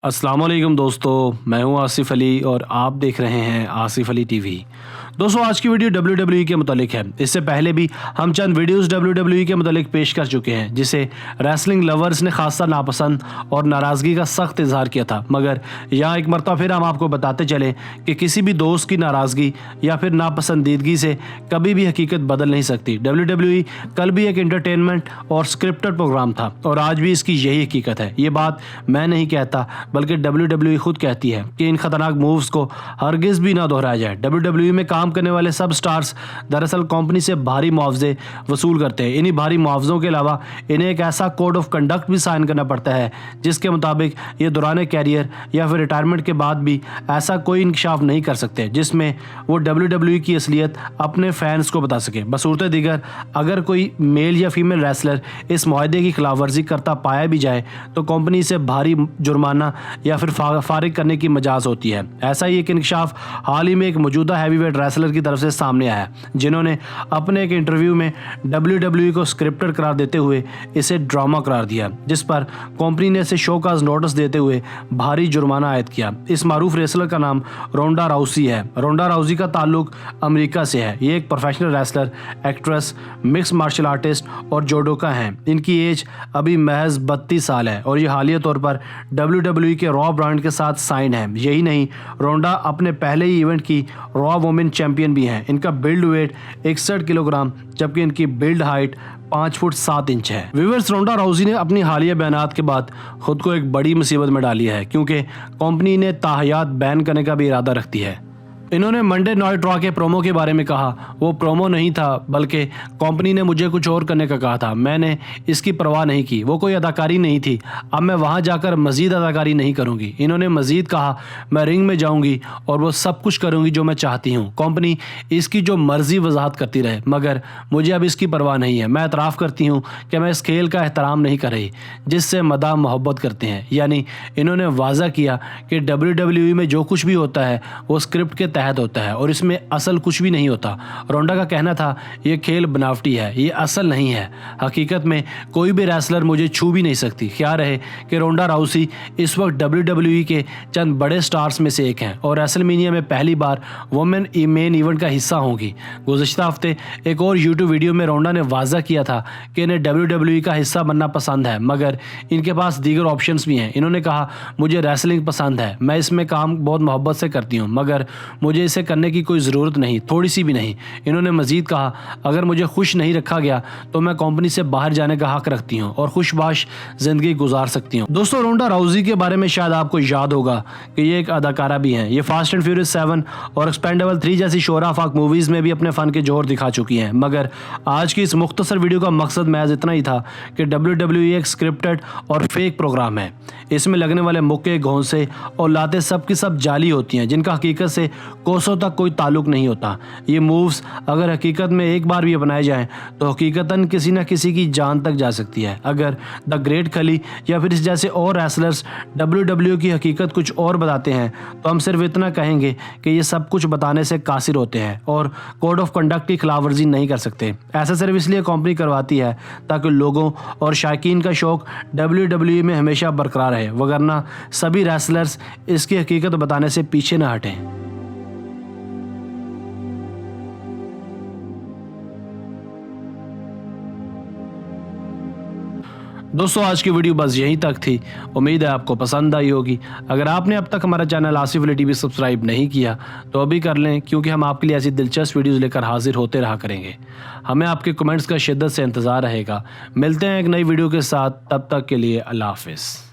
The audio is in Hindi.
अस्सलाम वालेकुम दोस्तों, मैं हूं आसिफ अली और आप देख रहे हैं आसिफ अली टीवी। दोस्तों, आज की वीडियो WWE के मुतालिक है। इससे पहले भी हम चंद वीडियोस WWE के मुतालिक पेश कर चुके हैं जिसे रेसलिंग लवर्स ने खासा नापसंद और नाराज़गी का सख्त इजहार किया था, मगर यहाँ एक मरतबा फिर हम आपको बताते चलें कि किसी भी दोस्त की नाराज़गी या फिर नापसंदीदगी से कभी भी हकीकत बदल नहीं सकती। WWE कल भी एक एंटरटेनमेंट और स्क्रिप्टेड प्रोग्राम था और आज भी इसकी यही हकीकत है। ये बात मैं नहीं कहता बल्कि WWE खुद कहती है कि इन खतरनाक मूव्स को हरगिज़ भी ना दोहराया जाए। WWE में काम करने वाले सब स्टार्स दरअसल कंपनी से भारी मुआवजे वसूल करते हैं। इन्हीं भारी मुआवजों के अलावा इन्हें एक ऐसा कोड ऑफ कंडक्ट भी साइन करना पड़ता है जिसके मुताबिक ये दौरान कैरियर या फिर रिटायरमेंट के बाद भी ऐसा कोई इंकशाफ नहीं कर सकते जिसमें वो WWE की असलियत अपने फैंस को बता सके। बसूरत दीगर, अगर कोई मेल या फीमेल रेसलर इस मुआहदे की खिलाफवर्जी करता पाया भी जाए तो कंपनी से भारी जुर्माना या फिर फारिग करने की मजाज होती है। ऐसा ही एक इंकशाफ हाल ही में एक मौजूदा हैवीवेट रेसलर की तरफ से सामने आया, जिन्होंने अपने एक इंटरव्यू में WWE को स्क्रिप्टेड करार देते हुए इसे ड्रामा करार दिया, जिस पर कंपनी ने इसे शो का नोटिस देते हुए भारी जुर्माना आयद किया। इस मारूफ रेसलर का नाम रोंडा राउसी है। रोंडा राउसी का ताल्लुक अमेरिका से है। ये एक professional wrestler, actress, mix martial artist और जोडोका हैं। इनकी एज अभी महज 32 साल है और ये हालिया तौर पर WWE के रॉ ब्रांड के साथ साइन है। यही नहीं, रोंडा अपने पहले ही इवेंट की रॉ वुमेन चैंपियन भी हैं। इनका बिल्ड वेट 61 किलोग्राम जबकि इनकी बिल्ड हाइट 5 फुट 7 इंच है। व्यूअर्स, रोंडा राउसी ने अपनी हालिया बयानात के बाद खुद को एक बड़ी मुसीबत में डाली है क्योंकि कंपनी ने ताहयात बैन करने का भी इरादा रखती है। इन्होंने मंडे नाइट रॉ के प्रोमो के बारे में कहा, वो प्रोमो नहीं था बल्कि कंपनी ने मुझे कुछ और करने का कहा था। मैंने इसकी परवाह नहीं की। वो कोई अदाकारी नहीं थी। अब मैं वहां जाकर मजीद अदाकारी नहीं करूंगी। इन्होंने मजीद कहा, मैं रिंग में जाऊंगी और वो सब कुछ करूंगी जो मैं चाहती हूँ। कंपनी इसकी जो मर्जी वजाहत करती रहे, मगर मुझे अब इसकी परवाह नहीं है। मैं एतराफ़ करती हूँ कि मैं इस खेल का एहतराम नहीं कर रही जिससे मदा मोहब्बत करते हैं। यानी इन्होंने वाज़ा किया कि WWE में जो कुछ भी होता है वो स्क्रिप्ट के तहत होता है और इसमें असल कुछ भी नहीं होता। रोंडा का कहना था, ये खेल बनावटी है, ये असल नहीं है। हकीकत में कोई भी रेसलर मुझे छू भी नहीं सकती। ख्याल रहे कि रोंडा राउसी इस वक्त WWE के चंद बड़े स्टार्स में से एक हैं और रेसलमेनिया में पहली बार वुमेन मेन इवेंट का हिस्सा होंगी। गुज़श्ता हफ्ते एक और यूट्यूब वीडियो में रोंडा ने वाज़ा किया था कि इन्हें WWE का हिस्सा बनना पसंद है, मगर इनके पास दीगर ऑप्शंस भी हैं। इन्होंने कहा, मुझे रेसलिंग पसंद है, मैं इसमें काम बहुत मोहब्बत से करती हूँ, मगर मुझे इसे करने की कोई ज़रूरत नहीं, थोड़ी सी भी नहीं। इन्होंने मजीद कहा, अगर मुझे खुश नहीं रखा गया तो मैं कंपनी से बाहर जाने का हक रखती हूँ और खुशबाश ज़िंदगी गुजार सकती हूँ। दोस्तों, रोंडा राउसी के बारे में शायद आपको याद होगा कि ये एक अदाकारा भी हैं। ये फास्ट एंड फ्यूरियस 7 और एक्सपेंडेबल 3 जैसी शोहरा फाक मूवीज़ में भी अपने फ़न के जोहर दिखा चुकी हैं। मगर आज की इस मुख्तसर वीडियो का मकसद महज इतना ही था कि WWE एक स्क्रिप्टेड और फेक प्रोग्राम है। इसमें लगने वाले मुक्के, घोंसे और लाते सब की सब जाली होती हैं जिनका हकीकत से कोसों तक कोई ताल्लुक नहीं होता। ये मूव्स अगर हकीकत में एक बार भी अपनाए जाएं तो हकीकतन किसी न किसी की जान तक जा सकती है। अगर द ग्रेट खली या फिर इस जैसे और रेसलर्स WWE की हकीकत कुछ और बताते हैं तो हम सिर्फ इतना कहेंगे कि ये सब कुछ बताने से कासिर होते हैं और कोड ऑफ कंडक्ट की खिलाफवर्जी नहीं कर सकते। ऐसा सिर्फ इसलिए कंपनी करवाती है ताकि लोगों और शायकीन का शौक WWE में हमेशा बरकरार रहे, वगरना सभी रेसलर्स इसकी हकीकत बताने से पीछे न हटें। दोस्तों, आज की वीडियो बस यहीं तक थी। उम्मीद है आपको पसंद आई होगी। अगर आपने अब तक हमारा channel Asif Ali TV subscribe नहीं किया तो अभी कर लें, क्योंकि हम आपके लिए ऐसी दिलचस्प वीडियोस लेकर हाजिर होते रहा करेंगे। हमें आपके कमेंट्स का शिद्दत से इंतज़ार रहेगा। मिलते हैं एक नई वीडियो के साथ, तब तक के लिए अल्लाह हाफिज़।